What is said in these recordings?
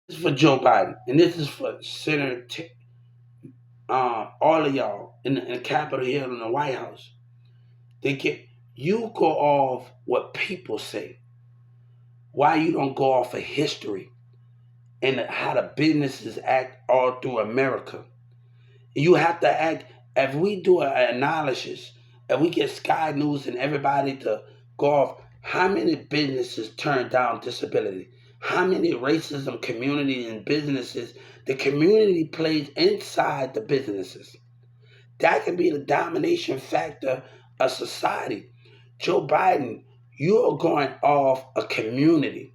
This is for Joe Biden, and this is for all of y'all in the Capitol Hill in the White House. They get you go off what people say. Why you don't go off of history and how the businesses act all through America? You have to act. If we do an analysis, if we get Sky News and everybody to go off, how many businesses turn down disability? How many racism communities and businesses the community plays inside the businesses? That can be the domination factor of society. Joe Biden, you are going off a community,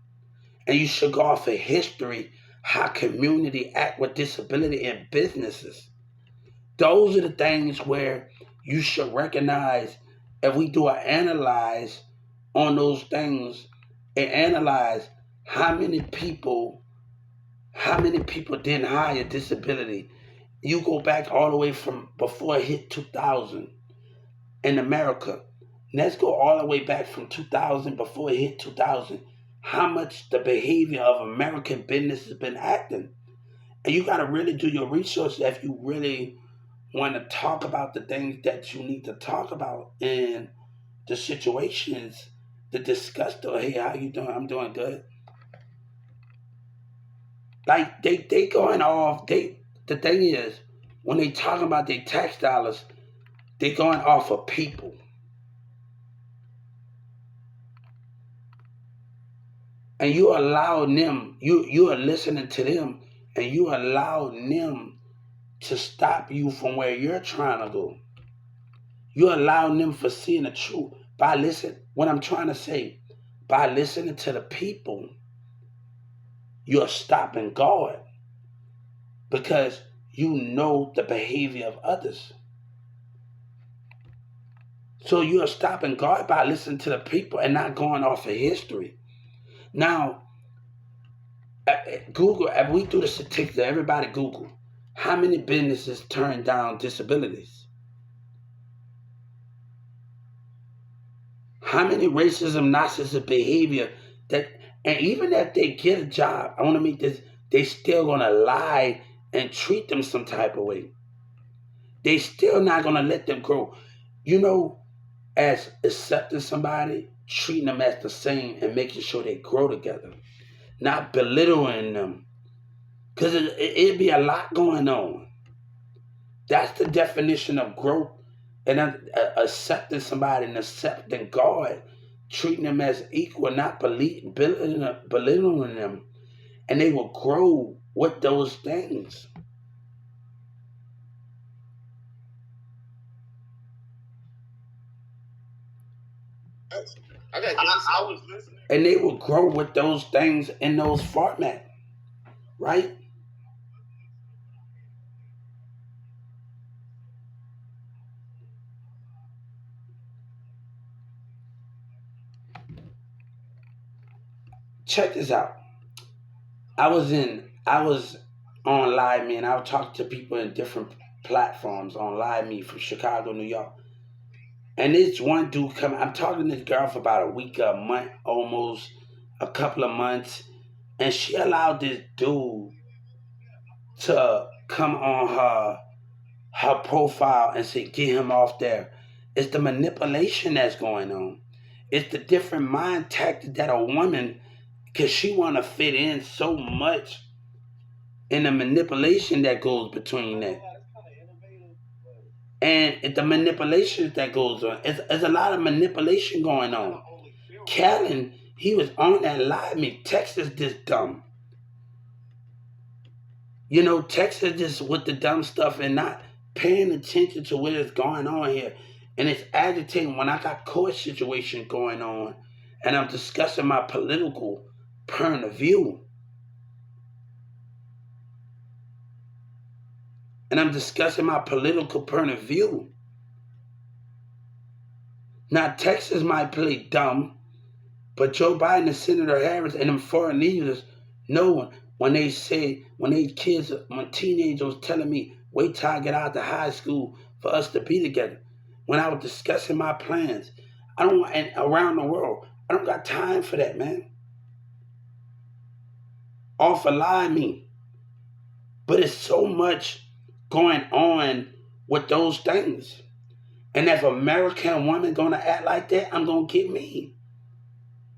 and you should go off a history how community act with disability in businesses. Those are the things where you should recognize if we do an analyze on those things and analyze how many people didn't hire disability. You go back all the way from before it hit 2000 in America. Let's go all the way back from 2000 before it hit 2000. How much the behavior of American business has been acting. And you got to really do your research if you really want to talk about the things that you need to talk about and the situations to discuss. Hey, how you doing? I'm doing good. Like they going off. The thing is, when they talking about their tax dollars, they going off of people, and you allow them. You are listening to them, and you allow them to stop you from where you're trying to go. You allow them for seeing the truth by listening. What I'm trying to say, by listening to the people, you're stopping God because you know the behavior of others. So you're stopping God by listening to the people and not going off of history. Now, Google, if we do the statistics, everybody Google, how many businesses turn down disabilities? How many racism, narcissistic behavior that, and even if they get a job, I want to make this, they still gonna lie and treat them some type of way. They still not gonna let them grow. You know, as accepting somebody, treating them as the same, and making sure they grow together, not belittling them, because it'd be a lot going on. That's the definition of growth and accepting somebody and accepting God, treating them as equal, not belittling them, and they will grow with those things. And they will grow with those things in those format, right? Check this out. I was on Live Me, and I would talk to people in different platforms on Live Me from Chicago, New York. And this one dude come. I'm talking to this girl for about a week, a month, almost a couple of months, and she allowed this dude to come on her profile and say, "Get him off there." It's the manipulation that's going on. It's the different mind tactic that a woman, because she want to fit in so much, in the manipulation that goes between that. And the manipulation that goes on. It's a lot of manipulation going on. Callan, he was on that live me. Texas this dumb. You know, Texas just with the dumb stuff and not paying attention to what is going on here. And it's agitating when I got court situation going on and I'm discussing my political point of view. And I'm discussing my political point of view. Now, Texas might play dumb, but Joe Biden and Senator Harris and them foreign leaders know when they kids, when teenagers was telling me, wait till I get out to high school for us to be together. When I was discussing my plans, I don't want, and around the world, I don't got time for that, man. off a lie me. But it's so much going on with those things. And if American woman gonna act like that, I'm gonna get me.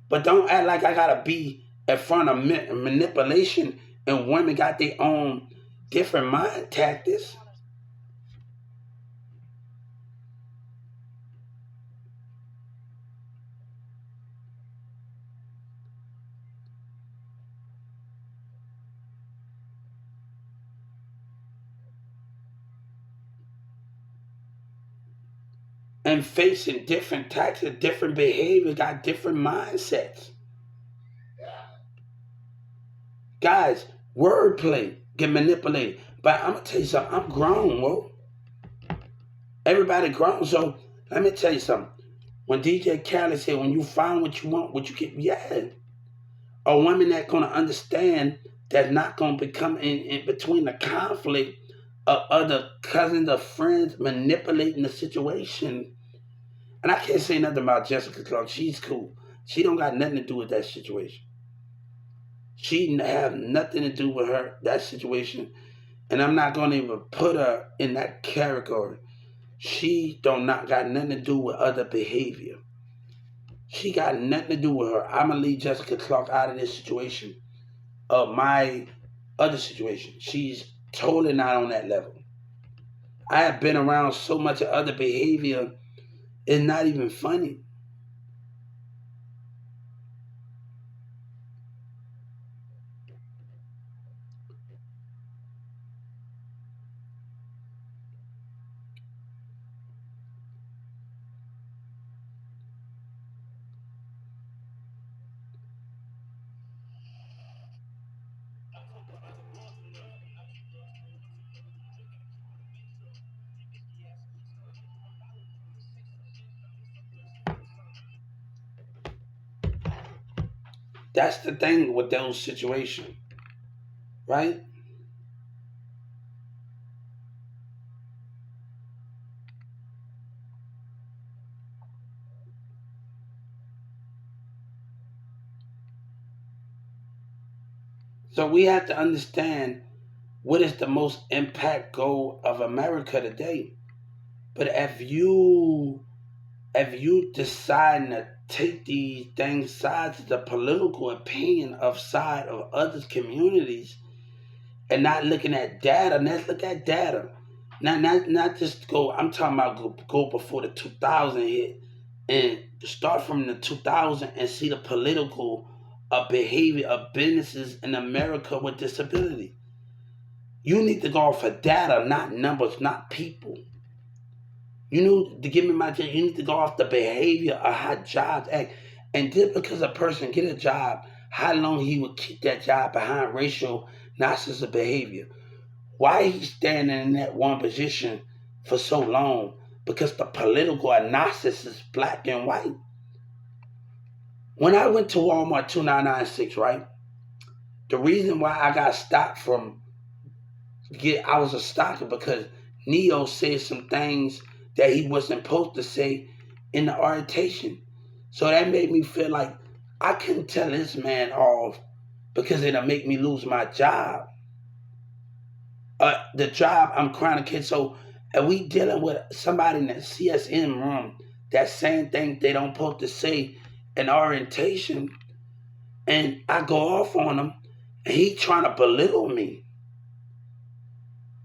But don't act like I gotta be in front of manipulation, and women got their own different mind tactics. And facing different types of different behaviors, got different mindsets. Guys, wordplay get manipulated. But I'm gonna tell you something. I'm grown, whoa. Everybody grown. So let me tell you something. When DJ Khaled said, "When you find what you want, what you get," yeah, a woman that gonna understand, that's not gonna become in between the conflict of other cousins or friends manipulating the situation. And I can't say nothing about Jessica Clark. She's cool. She don't got nothing to do with that situation. She have nothing to do with her that situation, and I'm not gonna even put her in that category. She don't not got nothing to do with other behavior. She got nothing to do with her. I'm gonna leave Jessica Clark out of this situation. Of my other situation, she's totally not on that level. I have been around so much of other behavior. It's not even funny. That's the thing with those situations, right? So we have to understand what is the most impact goal of America today. But if you decide to take these things sides of the political opinion of side of other communities and not looking at data, let's look at data. Not just go. I'm talking about go before the 2000 hit and start from the 2000 and see the political behavior of businesses in America with disability. You need to go off of data, not numbers, not people. You need to give me my job. You need to go off the behavior of how jobs act. And just because a person get a job, how long he would keep that job behind racial narcissistic behavior. Why he standing in that one position for so long? Because the political analysis is black and white. When I went to Walmart 2996, right? The reason why I got stopped from I was a stalker because Neo said some things that he wasn't supposed to say in the orientation. So that made me feel like I couldn't tell this man off because it'll make me lose my job. The job I'm trying to get. So are we dealing with somebody in the CSM room that saying things they don't supposed to say in orientation, and I go off on him, and he trying to belittle me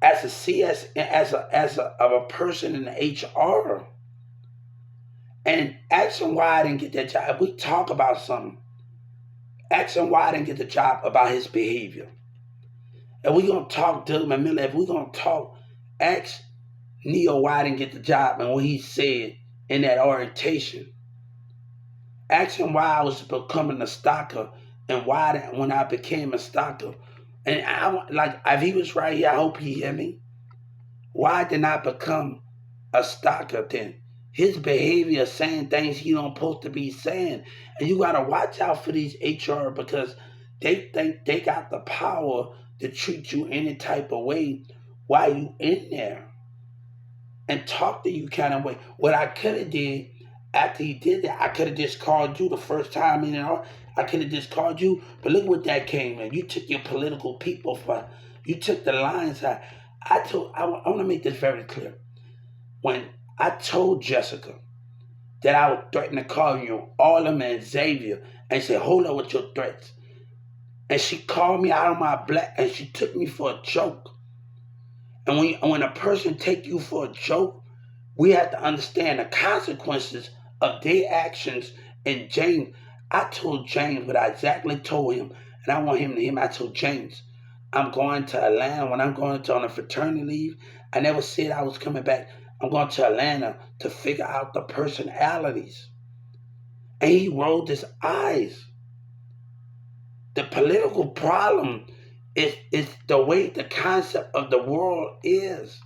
as a CS, as a person in the HR, and ask him why I didn't get that job. If we talk about something, ask him why I didn't get the job about his behavior. And we gonna talk Doug McMillan. If we gonna talk, ask Neo why I didn't get the job and what he said in that orientation. Ask him why I was becoming a stalker and why when I became a stalker. And I like if he was right here, I hope he hear me. Why did I become a stalker then? His behavior saying things he don't supposed to be saying. And you gotta watch out for these HR because they think they got the power to treat you any type of way while you in there and talk to you kind of way. What I could have did after he did that, I could have just called you the first time in and all. I could have just called you, but look what that came in. You took your political people for, you took the lines out. I want to make this very clear. When I told Jessica that I would threaten to call you, all them and Xavier, and said, hold up with your threats. And she called me out of my black, and she took me for a joke. And when a person take you for a joke, we have to understand the consequences of their actions. And James, I told James what I exactly told him, and I want him to hear me. I told James, I'm going to Atlanta. When I'm going to on a fraternity leave, I never said I was coming back. I'm going to Atlanta to figure out the personalities. And he rolled his eyes. The political problem is the way the concept of the world is.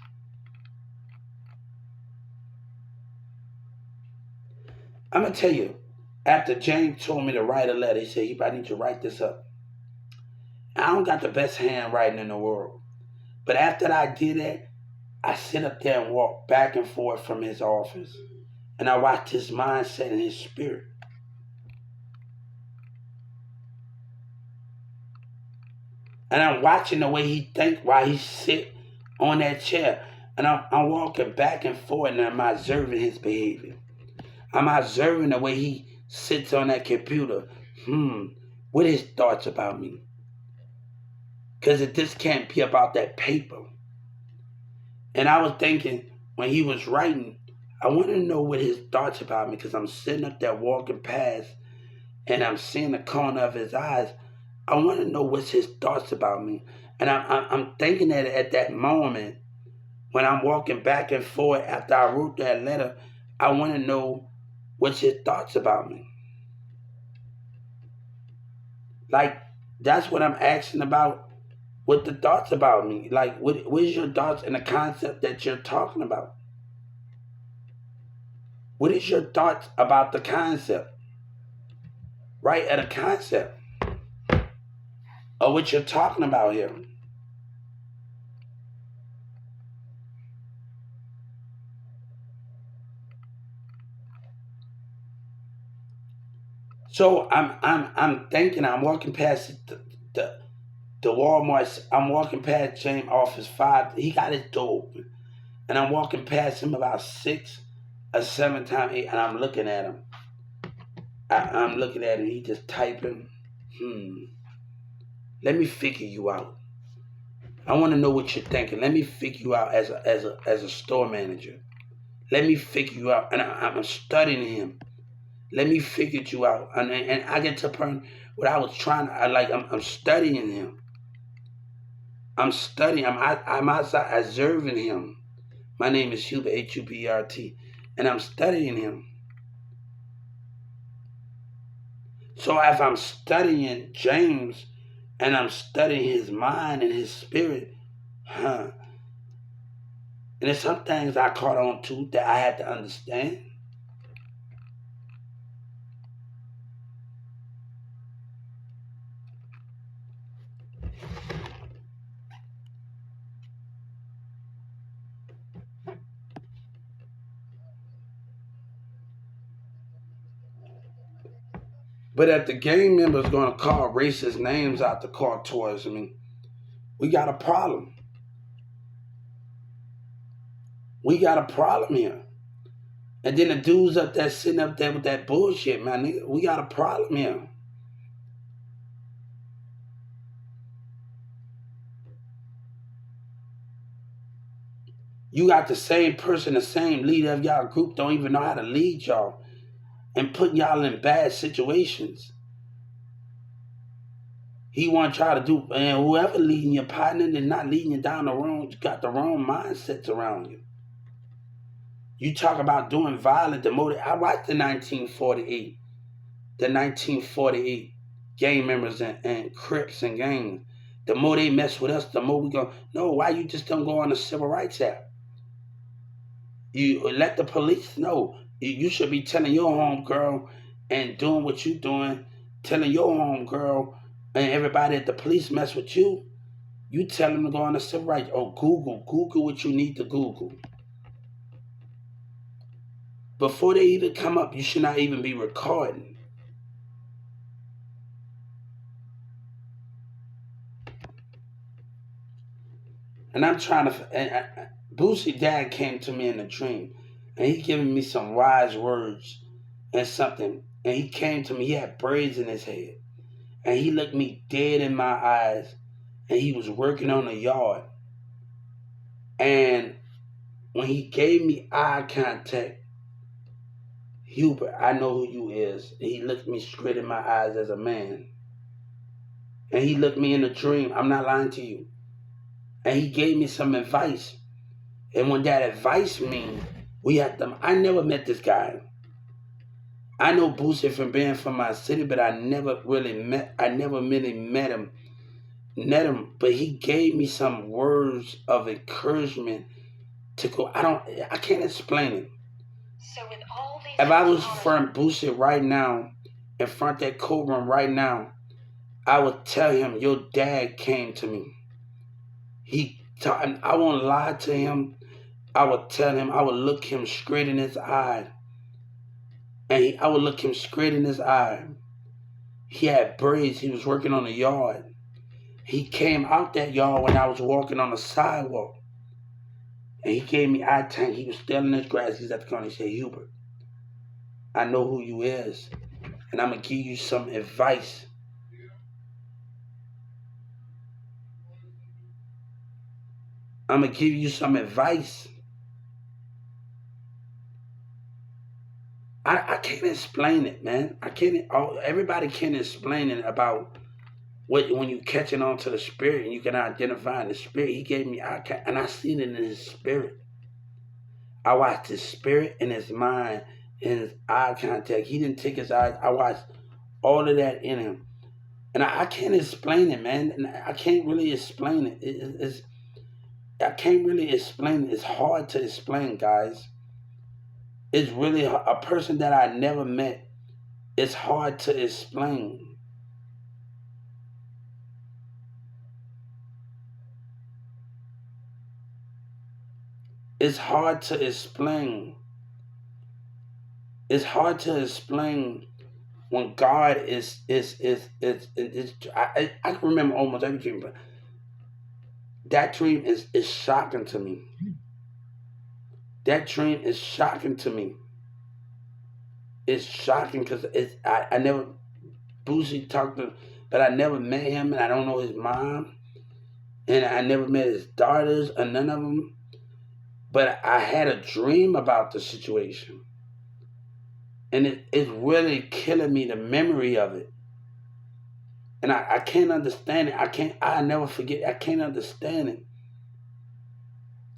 I'm going to tell you, after James told me to write a letter, he said, I need to write this up. I don't got the best handwriting in the world. But after I did that, I sit up there and walk back and forth from his office. And I watch his mindset and his spirit. And I'm watching the way he think while he sit on that chair. And I'm walking back and forth and I'm observing his behavior. I'm observing the way he sits on that computer. What are his thoughts about me? Because this can't be about that paper. And I was thinking, when he was writing, I want to know what his thoughts about me, because I'm sitting up there walking past and I'm seeing the corner of his eyes. I want to know what's his thoughts about me. And I'm thinking that at that moment, when I'm walking back and forth after I wrote that letter, I want to know what's his thoughts about me. Like, that's what I'm asking about. What the thoughts about me? Like, what is your thoughts and the concept that you're talking about? What is your thoughts about the concept? Right, at a concept. Or what you're talking about here. So I'm thinking, I'm walking past the Walmart. I'm walking past James' office 5. He got his door open. And I'm walking past him about 6 or 7 times, and I'm looking at him. I'm looking at him. He just typing. Let me figure you out. I want to know what you're thinking. Let me figure you out as a store manager. Let me figure you out. And I'm studying him. Let me figure you out. And I get to a point where I was trying to, I'm studying him. I'm studying. I'm outside observing him. My name is Hubert, Hubert, and I'm studying him. So if I'm studying James and I'm studying his mind and his spirit, and there's some things I caught on to that I had to understand. But if the gang member's going to call racist names out the court towards me, we got a problem. We got a problem here. And then the dudes up there sitting up there with that bullshit, man, nigga, we got a problem here. You got the same person, the same leader of y'all group don't even know how to lead y'all and putting y'all in bad situations. He want to try to do, and whoever leading your partner, they're not leading you down the wrong, you got the wrong mindsets around you. You talk about doing violent, the motive. I watched the 1948 gang members and Crips and gangs. The more they mess with us, the more we go, no, why you just don't go on the Civil Rights Act? You let the police know. You should be telling your home girl and doing what you doing, telling your home girl and everybody that the police mess with you. You tell them to go on the Civil Rights. Oh, Google what you need to Google. Before they even come up, you should not even be recording. And I'm trying to. Boosie dad came to me in a dream, and he giving me some wise words and something. And he came to me. He had braids in his head, and he looked me dead in my eyes, and he was working on the yard. And when he gave me eye contact, Hubert, I know who you is. And he looked me straight in my eyes as a man. And he looked me in a dream. I'm not lying to you. And he gave me some advice. And when that advice mean, we had them. I never met this guy. I know Boosie from being from my city, but I never really met. I never really met him. But he gave me some words of encouragement to go. I can't explain it. So with all these, if I was from Boosie right now, in front of that courtroom right now, I would tell him, your dad came to me. I won't lie to him. I would tell him, I would look him straight in his eye. And I would look him straight in his eye. He had braids. He was working on the yard. He came out that yard when I was walking on the sidewalk. And he gave me eye tank. He was still in his grass. He's at the corner. He said, Hubert, I know who you is. And I'm going to give you some advice. I'm going to give you some advice. I can't explain it, man. Everybody can explain it about when you catching on to the spirit and you can identify in the spirit. He gave me, and I seen it in his spirit. I watched his spirit and his mind and his eye contact. He didn't take his eyes. I watched all of that in him. And I can't explain it, man. And I can't really explain it. I can't really explain it. It's hard to explain, guys. It's really a person that I never met. It's hard to explain. It's hard to explain. It's hard to explain when God I can remember almost every dream, but that dream is shocking to me. That dream is shocking to me. It's shocking because I never Boosie talked to, but I never met him, and I don't know his mom, and I never met his daughters or none of them. But I had a dream about the situation, and it's really killing me, the memory of it. And I can't understand it. I never forget. I can't understand it.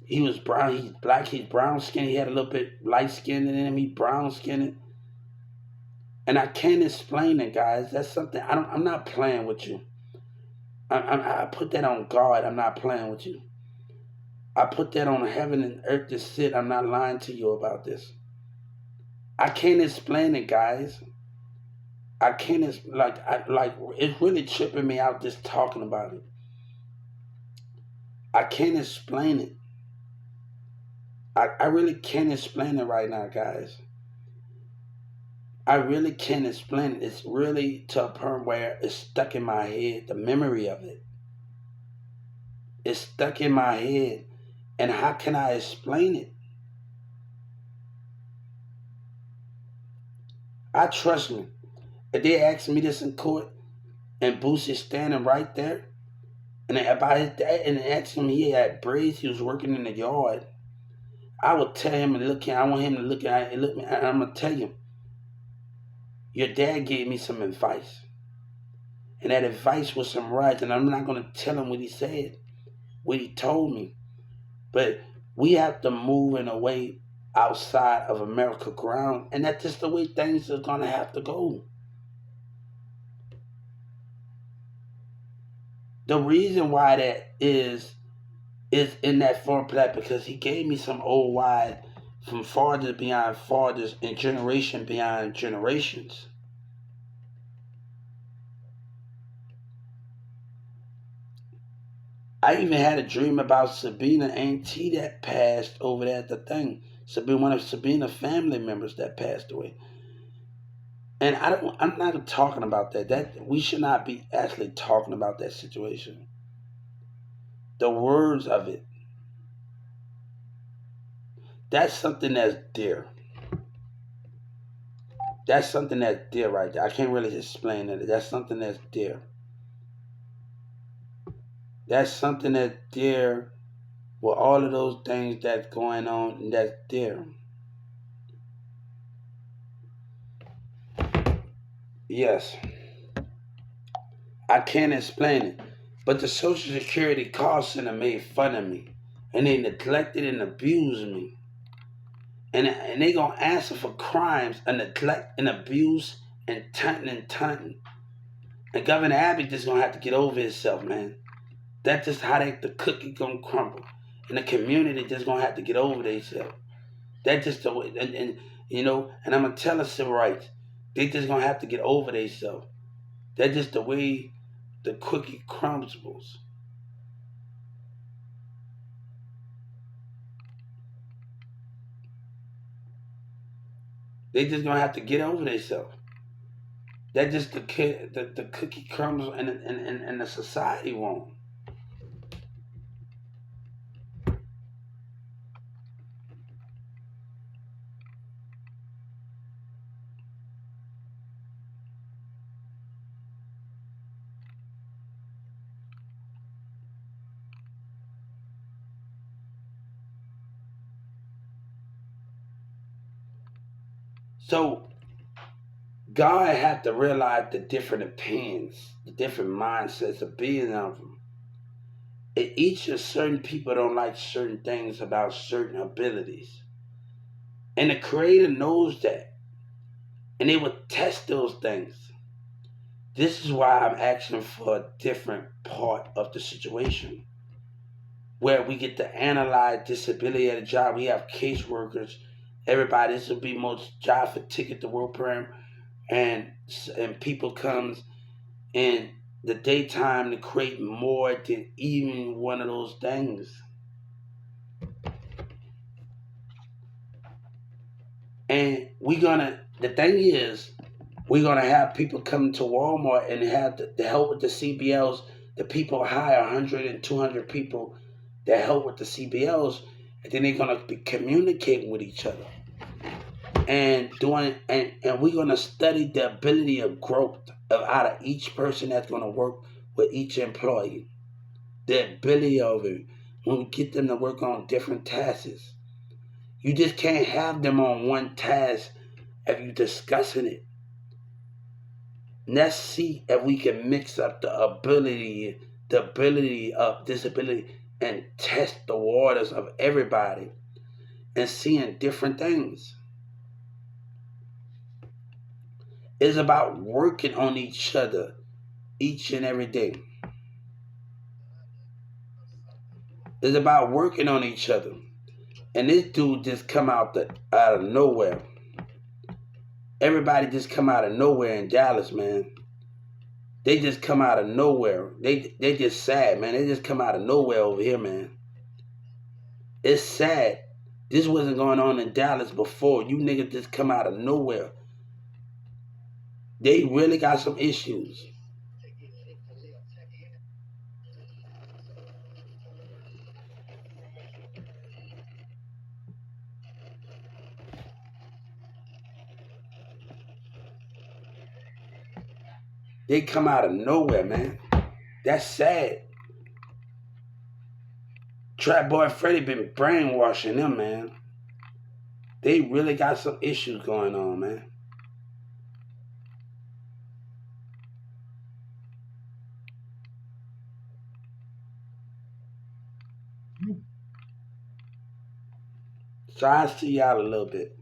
He was brown. He's black. He's brown skinned. He had a little bit light skin in him. He brown skinned. And I can't explain it, guys. That's something I'm not playing with you. I put that on God. I'm not playing with you. I put that on heaven and earth to sit. I'm not lying to you about this. I can't explain it, guys. I can't it's really tripping me out just talking about it. I can't explain it. I really can't explain it right now, guys. I really can't explain it. It's really to a point where it's stuck in my head, the memory of it. It's stuck in my head. And how can I explain it? I trust me. If they asked me this in court and Boosie's standing right there, and about his dad, and asked him, he had braids, he was working in the yard, I would tell him and look at, I want him to look at it and look, and I'm gonna tell you, your dad gave me some advice. And that advice was some right, and I'm not gonna tell him what he said, what he told me. But we have to move in a way outside of America ground, and that's just the way things are gonna have to go. The reason why that is in that form that because he gave me some old wide from fathers beyond fathers and generation beyond generations. I even had a dream about Sabina Auntie that passed over there at the thing. Sabina, one of Sabina's family members that passed away. And I'm not talking about that. That we should not be actually talking about that situation. the words of it. That's something that's dear. That's something that's dear right there. I can't really explain it. That's something that's dear. That's something that's dear with all of those things that's going on, and that's dear. Yes, I can't explain it. But the Social Security call center made fun of me. And they neglected and abused me. And they gonna answer for crimes of neglect and abuse and taunting and taunting. And Governor Abbott just gonna have to get over himself, man. That's just how the cookie gonna crumble. And the community just gonna have to get over themselves. That's just the way, and and I'm gonna tell us civil rights. They just gonna have to get over themselves. That's just the way the cookie crumbles. They just gonna have to get over themselves. That's just the cookie crumbles and the society won't. So God had to realize the different opinions, the different mindsets of being of them. And each of certain people don't like certain things about certain abilities. And the creator knows that. And they will test those things. This is why I'm asking for a different part of the situation. Where we get to analyze disability at a job. We have caseworkers. Everybody, this will be most job for ticket to work program. And people comes in the daytime to create more than even one of those things. And the thing is, we're gonna have people come to Walmart and have the help with the CBLs. The people hire 100 and 200 people that help with the CBLs, and then they're gonna be communicating with each other and we're gonna study the ability of growth out of each person that's gonna work with each employee. The ability of it when we get them to work on different tasks. You just can't have them on one task if you're discussing it. Let's see if we can mix up the ability of disability and test the waters of everybody and seeing different things. It's about working on each other each and every day. It's about working on each other. And this dude just come out of nowhere. Everybody just come out of nowhere in Dallas, man. They just come out of nowhere. They just sad, man. They just come out of nowhere over here, man. It's sad. This wasn't going on in Dallas before. You niggas just come out of nowhere. They really got some issues. They come out of nowhere, man. That's sad. Trap Boy Freddy been brainwashing them, man. They really got some issues going on, man. So I'll see y'all a little bit.